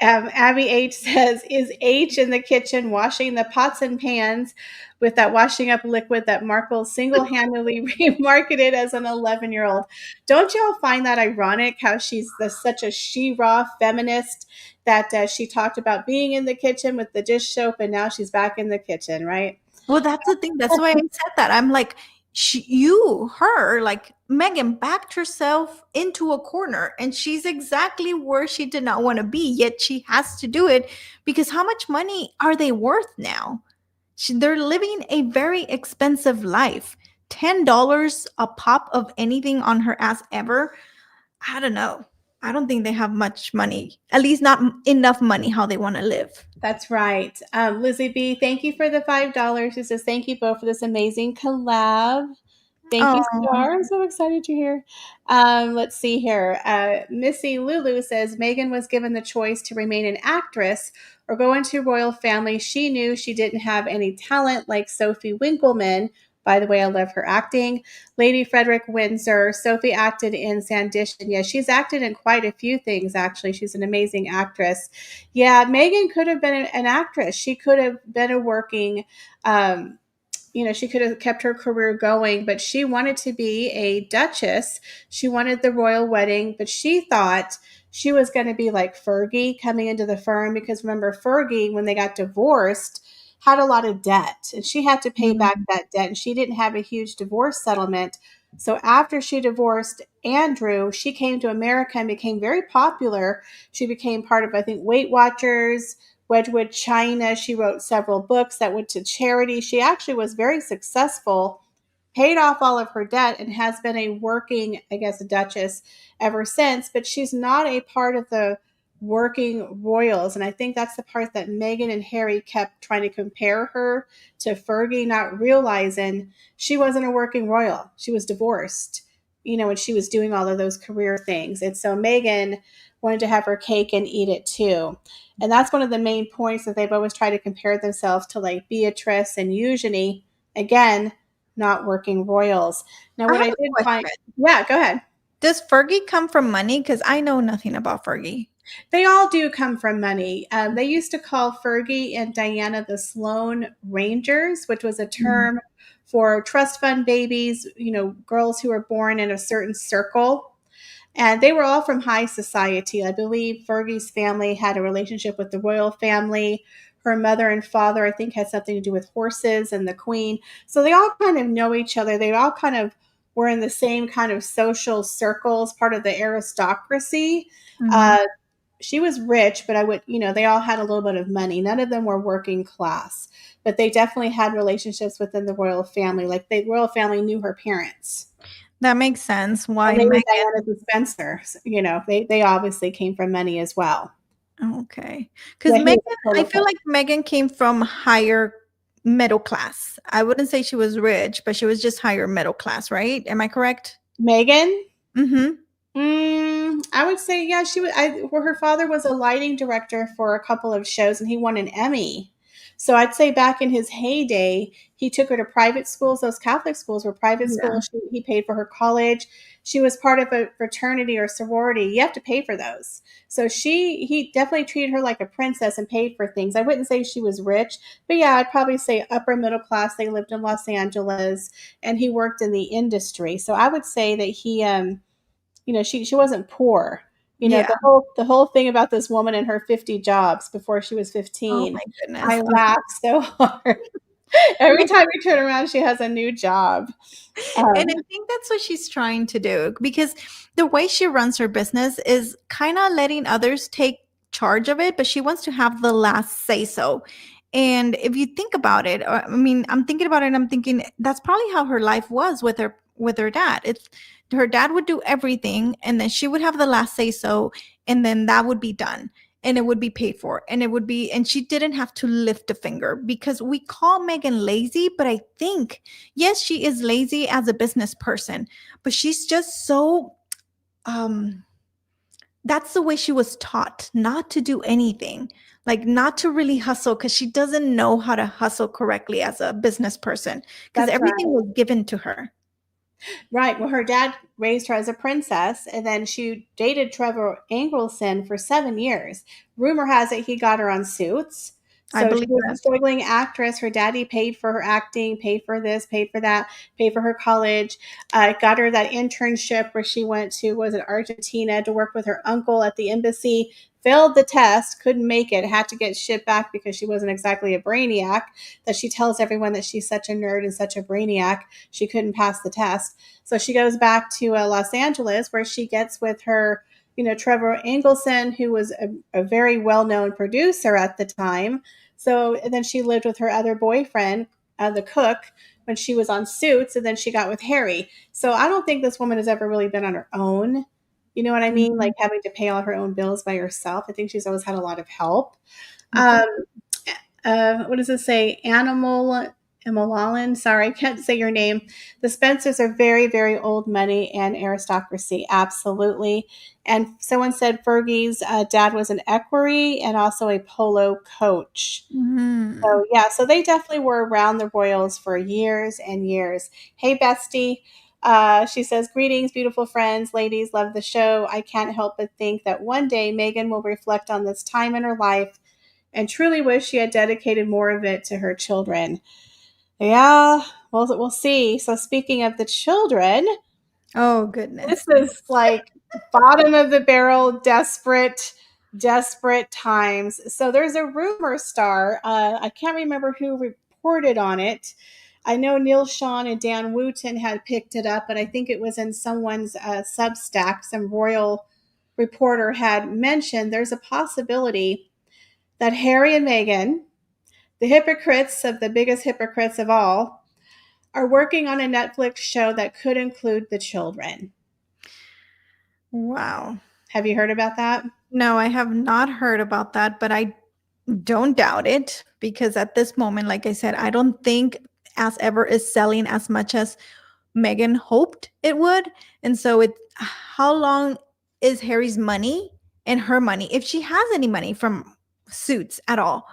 Abby H says, "Is H in the kitchen washing the pots and pans with that washing up liquid that Markle single handedly remarketed as an 11-year-old?" Don't y'all find that ironic how such a she raw feminist that she talked about being in the kitchen with the dish soap and now she's back in the kitchen, right? Well, that's the thing. That's why I said that. I'm like, her, like Megan backed herself into a corner and she's exactly where she did not want to be, yet she has to do it because how much money are they worth now? They're living a very expensive life. $10 a pop of anything on her ass ever. I don't know. I don't think they have much money, at least not enough money how they want to live. That's right. Lizzie B, thank you for the $5. She says, "Thank you both for this amazing collab." Thank you, Oh, Star. I'm so excited to hear. Let's see here. Missy Lulu says Megan was given the choice to remain an actress or go into royal family. She knew she didn't have any talent like Sophie Winkleman. By the way, I love her acting. Lady Frederick Windsor. Sophie acted in Sandition. Yeah, she's acted in quite a few things, actually. She's an amazing actress. Yeah, Megan could have been an actress. She could have been a working um, she could have kept her career going, but she wanted to be a duchess. She wanted the royal wedding, but she thought she was going to be like Fergie coming into the firm because remember, Fergie, when they got divorced, had a lot of debt and she had to pay back mm, that debt and she didn't have a huge divorce settlement. So after she divorced Andrew, she came to America and became very popular. She became part of, I think, Weight Watchers, Wedgwood China. She wrote several books that went to charity. She actually was very successful, paid off all of her debt, and has been a working, I guess, duchess ever since. But she's not a part of the working royals. And I think that's the part that Meghan and Harry kept trying to compare her to Fergie, not realizing she wasn't a working royal. She was divorced, when she was doing all of those career things. And so Meghan wanted to have her cake and eat it too. And that's one of the main points that they've always tried to compare themselves to, like Beatrice and Eugenie. Again, not working royals. Now, I what have I a did find, question. yeah, go ahead. Does Fergie come from money? Because I know nothing about Fergie. They all do come from money. They used to call Fergie and Diana the Sloan Rangers, which was a Mm, term for trust fund babies, girls who were born in a certain circle. And they were all from high society. I believe Fergie's family had a relationship with the royal family. Her mother and father, I think, had something to do with horses and the queen. So they all kind of know each other. They all kind of were in the same kind of social circles, part of the aristocracy. mhm. Uh, she was rich, but I would, they all had a little bit of money. None of them were working class, but they definitely had relationships within the royal family. Like the royal family knew her parents, That makes sense. and Why they were Megan? Diana and Spencer. They obviously came from money as well. Okay. Because Yeah, he Megan, was a I total feel like Megan came from higher middle class. I wouldn't say she was rich, but she was just higher middle class, right? Am I correct? Megan. Mm-hmm. I would say yeah. Well, her father was a lighting director for a couple of shows, and he won an Emmy. So I'd say back in his heyday, he took her to private schools. Those Catholic schools were private Yeah. schools. He paid for her college. She was part of a fraternity or sorority. You have to pay for those. So he definitely treated her like a princess and paid for things. I wouldn't say she was rich, but yeah, I'd probably say upper middle class. They lived in Los Angeles, and he worked in the industry. So I would say that she wasn't poor. Yeah. The whole thing about this woman and her 50 jobs before she was Oh 15. my I goodness. laughed so hard. Every time we turn around, she has a new job. And Um, I think that's what she's trying to do because the way she runs her business is kind of letting others take charge of it, but she wants to have the last say so. And if you think about it, or, I mean, I'm thinking about it and I'm thinking that's probably how her life was with her dad. It's her dad would do everything and then she would have the last say so and then that would be done and it would be paid for and it would be and she didn't have to lift a finger because we call Megan lazy, but I think yes, she is lazy as a business person, but she's just so um that's the way she was taught not to do anything, like not to really hustle because she doesn't know how to hustle correctly as a business person because that's everything right. was given to her. Right. Well, her dad raised her as a princess, and then she dated Trevor Engelson for 7 years. Rumor has it he got her on Suits. I So she believe was a that. struggling actress. Her daddy paid for her acting, paid for this, paid for that, paid for her college. Got her that internship where she went to, was it Argentina, to work with her uncle at the embassy. Failed the test, couldn't make it, had to get shipped back because she wasn't exactly a brainiac. That she tells everyone that she's such a nerd and such a brainiac. She couldn't pass the test. So she goes back to Los Angeles where she gets with her, Trevor Engelson, who was a very well known producer at the time. So and then she lived with her other boyfriend, the cook, when she was on Suits, and then she got with Harry. So I don't think this woman has ever really been on her own. You know what I mean? Like Mhm. having to pay all her own bills by herself. I think she's always had a lot of help. I think Um, what does it say? Animal Malalan. Sorry, I can't say your name. The Spencers are very, very old money and aristocracy. Absolutely. And someone said Fergie's dad was an equerry and also a polo coach. Mhm. So yeah, so they definitely were around the Royals for years and years. Hey, bestie. She says, "Greetings, beautiful friends, ladies. Love the show. I can't help but think that one day Megan will reflect on this time in her life and truly wish she had dedicated more of it to her children." Yeah, we'll see. So speaking of the children, Oh this goodness. is like bottom of the barrel, desperate times. So there's a rumor star. I can't remember who reported on it. I know Neil Sean and Dan Wooten had picked it up, but I think it was in someone's Substack. Some royal reporter had mentioned there's a possibility that Harry and Meghan, the hypocrites of the biggest hypocrites of all, are working on a Netflix show that could include the children. Wow. Have you heard about that? No, I have not heard about that, but I don't doubt it because at this moment, like I said, I don't think As Ever is selling as much as Megan hoped it would. And so it how long is Harry's money and her money, if she has any money from Suits at all,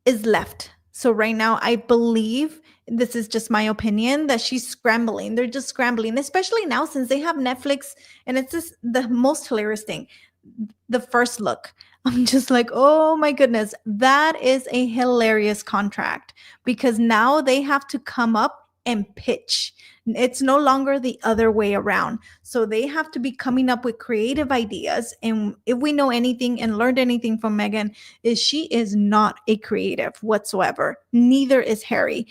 is left. So right now, I believe this is just my opinion that she's scrambling. They're just scrambling, especially now since they have Netflix. And it's just the most hilarious thing. The first look, I'm just like, oh my goodness, that is a hilarious contract because now they have to come up and pitch. It's no longer the other way around. So they have to be coming up with creative ideas. And if we know anything and learned anything from Megan, is she is not a creative whatsoever. Neither is Harry.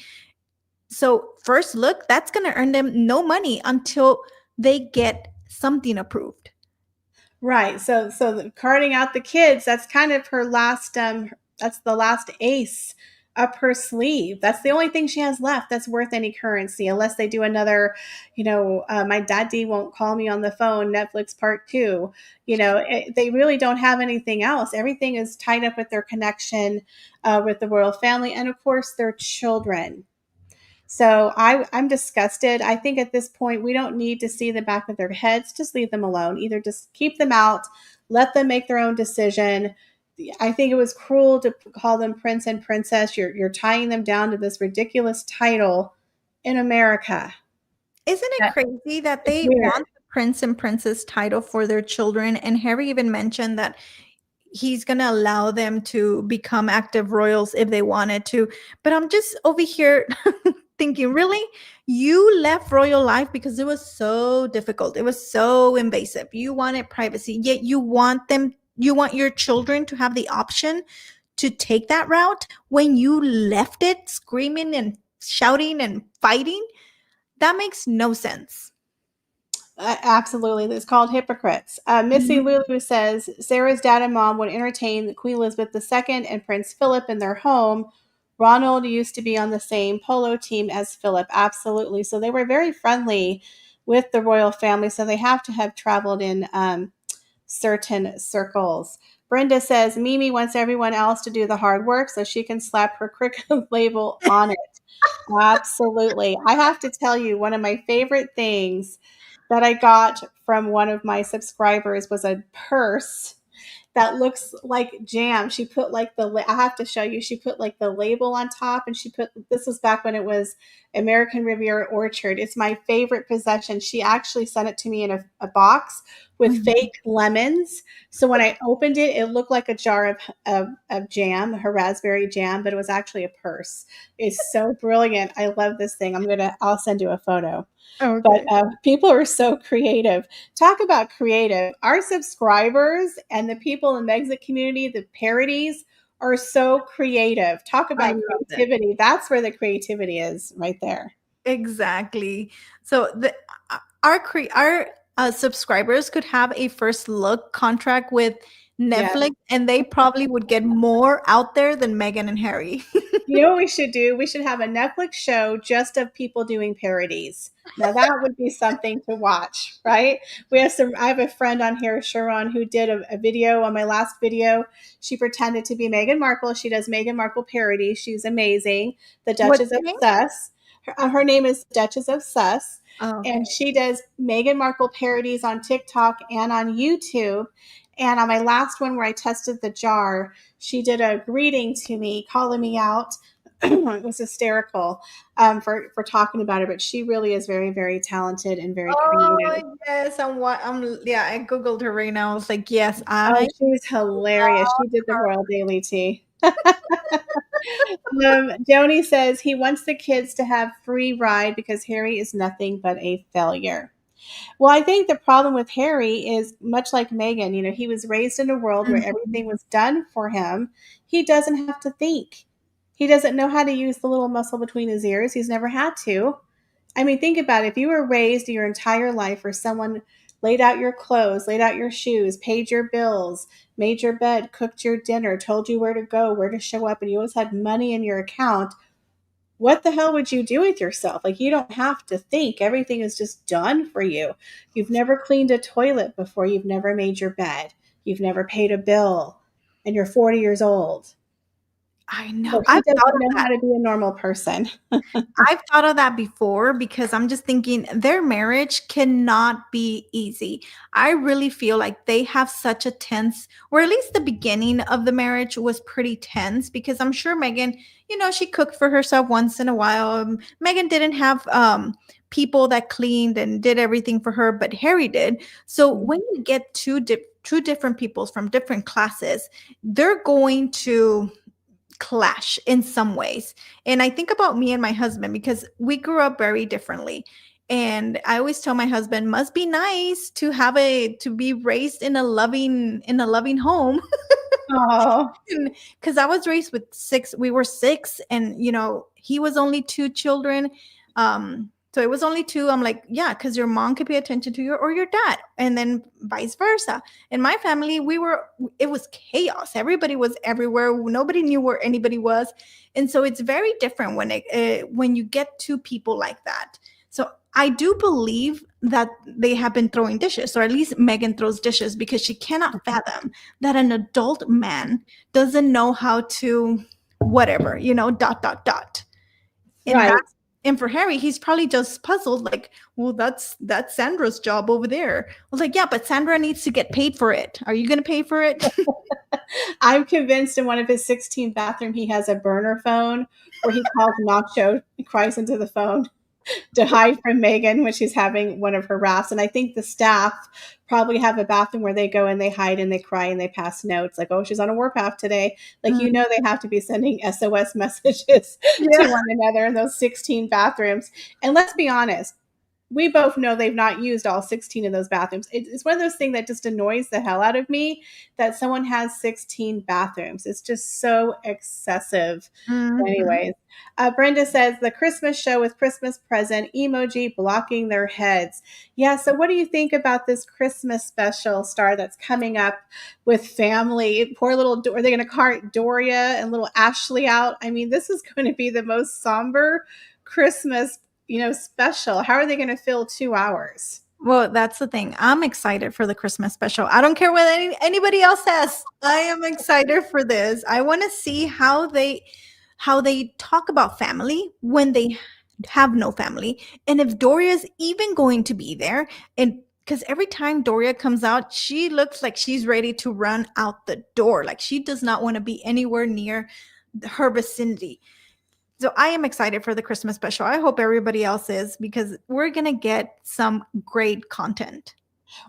So first look, that's going to earn them no money until they get something approved. Right. So carting out the kids, that's kind of her last that's the last ace up her sleeve. That's the only thing she has left that's worth any currency, unless they do another, my daddy won't call me on the phone, Netflix part 2. They really don't have anything else. Everything is tied up with their connection with the royal family and of course their children. So I'm disgusted. I think at this point we don't need to see the back of their heads. Just leave them alone. Either just keep them out, let them make their own decision. I think it was cruel to call them prince and princess. You're tying them down to this ridiculous title in America. Isn't it crazy that It's they weird. want the prince and princess title for their children? And Harry even mentioned that he's going to allow them to become active royals if they wanted to. But I'm just over here thinking, really? You left royal life because it was so difficult. It was so invasive. You wanted privacy, yet you want your children to have the option to take that route when you left it screaming and shouting and fighting. That makes no sense. Absolutely. It's called hypocrites. Missy Mhm. Lulu says Sarah's dad and mom would entertain Queen Elizabeth II and Prince Philip in their home. Ronald used to be on the same polo team as Philip. Absolutely. So they were very friendly with the royal family. So they have to have traveled in certain circles. Brenda says Mimi wants everyone else to do the hard work so she can slap her cricket label on it. Absolutely. I have to tell you, one of my favorite things that I got from one of my subscribers was a purse that looks like jam. She put like I have to show you. She put like the label on top, and she put this was back when it was American Riviera Orchard. It's my favorite possession. She actually sent it to me in a box with Mhm. fake lemons. So when I opened it, it looked like a jar of jam, her raspberry jam, but it was actually a purse. It's so brilliant. I love this thing. I'll send you a photo. But Okay. people are so creative. Talk about creative. Our subscribers and the people in the exit community, the parodies, are so creative. Talk I about love it. creativity. That's where the creativity is right there. Exactly. So our subscribers could have a first look contract with Yes. Netflix, and they probably would get more out there than Meghan and Harry. You know what we should do? We should have a Netflix show just of people doing parodies. Now that would be something to watch, right? I have a friend on here, Sharon, who did a video on my last video. She pretended to be Meghan Markle. She does Meghan Markle parodies. She's amazing. The What's Duchess her of name? Sus. Her name is Duchess of Sus. Oh, And okay. she does Meghan Markle parodies on TikTok and on YouTube. And on my last one where I tested the jar, she did a greeting to me, calling me out. It was hysterical for talking about her, but she really is very, very talented and very creative. Oh yes, I'm yeah, I googled her right now. I was like, yes, Oh, I she's hilarious. love She did the her. Royal Daily Tea. Joni says he wants the kids to have free ride because Harry is nothing but a failure. Well, I think the problem with Harry is much like Meghan. He was raised in a world where Mhm. everything was done for him. He doesn't have to think. He doesn't know how to use the little muscle between his ears. He's never had to. I mean, think about it. If you were raised your entire life where someone laid out your clothes, laid out your shoes, paid your bills, made your bed, cooked your dinner, told you where to go, where to show up, and you always had money in your account, what the hell would you do with yourself? Like, you don't have to think. Everything is just done for you. You've never cleaned a toilet before. You've never made your bed. You've never paid a bill. And you're 40 years old. I So know. he I've doesn't thought of know that. how to be a normal person. I've thought of that before because I'm just thinking their marriage cannot be easy. I really feel like they have such a tense, or at least the beginning of the marriage was pretty tense because I'm sure Megan, she cooked for herself once in a while. Megan didn't have people that cleaned and did everything for her, but Harry did. So when you get two different peoples from different classes, they're going to clash in some ways. And I think about me and my husband because we grew up very differently. And I always tell my husband, must be nice to be raised in a loving home. Oh, Because I was raised with six, we were six, and he was only two children. So it was only two. I'm like, yeah, because your mom could pay attention to you or your dad, and then vice versa. In my family, it was chaos. Everybody was everywhere. Nobody knew where anybody was, and so it's very different when you get two people like that. So I do believe that they have been throwing dishes, or at least Megan throws dishes because she cannot fathom that an adult man doesn't know how to whatever, dot dot dot. And Right. and for Harry, he's probably just puzzled, like, well, that's Sandra's job over there. I was like, yeah, but Sandra needs to get paid for it. Are you gonna pay for it? I'm convinced in one of his 16 bathroom he has a burner phone where he calls Nacho, he cries into the phone to hide from Megan when she's having one of her rafts. And I think the staff probably have a bathroom where they go and they hide and they cry and they pass notes like, oh, she's on a warpath today. Like, Mm, they have to be sending SOS messages to yeah. one another in those 16 bathrooms. And let's be honest, we both know they've not used all 16 of those bathrooms. It's one of those things that just annoys the hell out of me that someone has 16 bathrooms. It's just so excessive. Mhm. Anyways, Brenda says the Christmas show with Christmas present emoji blocking their heads. Yeah, so what do you think about this Christmas special star that's coming up with family? Poor little, are they going to cart Doria and little Ashley out? I mean, this is going to be the most somber Christmas special. How are they going to fill 2 hours? Well, that's the thing. I'm excited for the Christmas special. I don't care what anybody else says. I am excited for this. I want to see how they talk about family when they have no family, and if Doria's even going to be there. And because every time Doria comes out, she looks like she's ready to run out the door. Like she does not want to be anywhere near her vicinity. So I am excited for the Christmas special. I hope everybody else is because we're going to get some great content.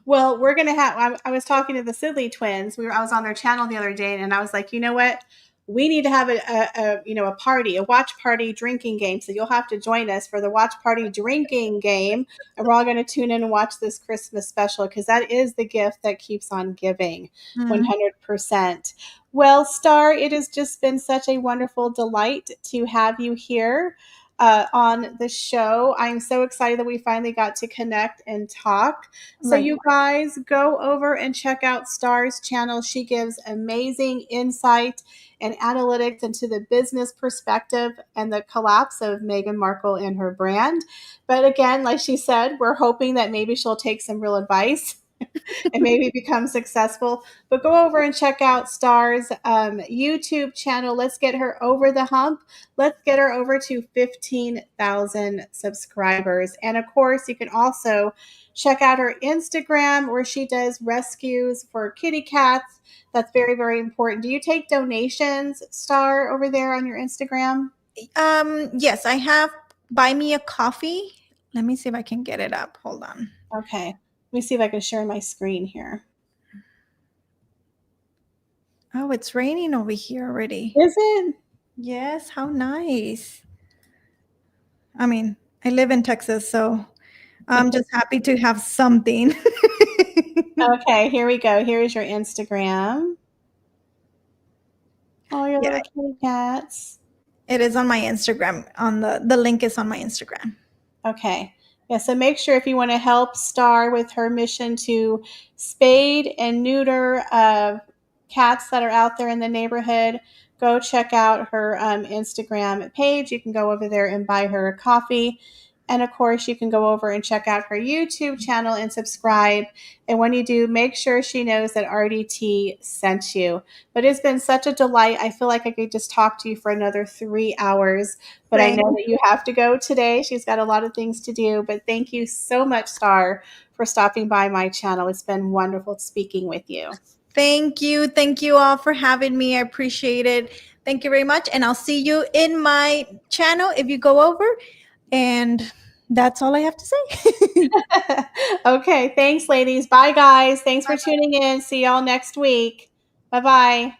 Well, we're gonna have. I was talking to the Sidley twins. I was on their channel the other day, and I was like, you know what? We need to have a party, a watch party drinking game. So you'll have to join us for the watch party drinking game, and we're all going to tune in and watch this Christmas special because that is the gift that keeps on giving, Mm, 100%. Well, Star, it has just been such a wonderful delight to have you here on the show. I'm so excited that we finally got to connect and talk. So, you likewise. guys go over and check out Star's channel. She gives amazing insight and analytics into the business perspective and the collapse of Meghan Markle and her brand. But again, like she said, we're hoping that maybe she'll take some real advice and maybe become successful. But go over and check out Star's YouTube channel. Let's get her over the hump. Let's get her over to 15,000 subscribers. And of course, you can also check out her Instagram where she does rescues for kitty cats. That's very, very important. Do you take donations, Star, over there on your Instagram? Yes, I have buy me a coffee. Let me see if I can get it up. Hold on. Okay. Let me see if I can share my screen here. Oh, it's raining over here already. Is it? Yes, how nice. I mean, I live in Texas, so I'm just happy to have something. Okay, here we go. Here is your Instagram. Oh, your Yeah, little kitty cats. it is on my Instagram. On the link is on my Instagram. Okay. Yeah, so make sure if you want to help Star with her mission to spade and neuter cats that are out there in the neighborhood, go check out her Instagram page. You can go over there and buy her a coffee. And of course, you can go over and check out her YouTube channel and subscribe. And when you do, make sure she knows that RDT sent you. But it's been such a delight. I feel like I could just talk to you for another 3 hours, but I Thank, know that you have to go today. She's got a lot of things to do. But thank you so much, Star, for stopping by my channel. It's been wonderful speaking with you. thank you. Thank you all for having me. I appreciate it. Thank you very much. And I'll see you in my channel if you go over. And that's all I have to say. Okay, thanks, ladies. Bye, guys. Thanks for tuning in. See y'all next week. Bye bye.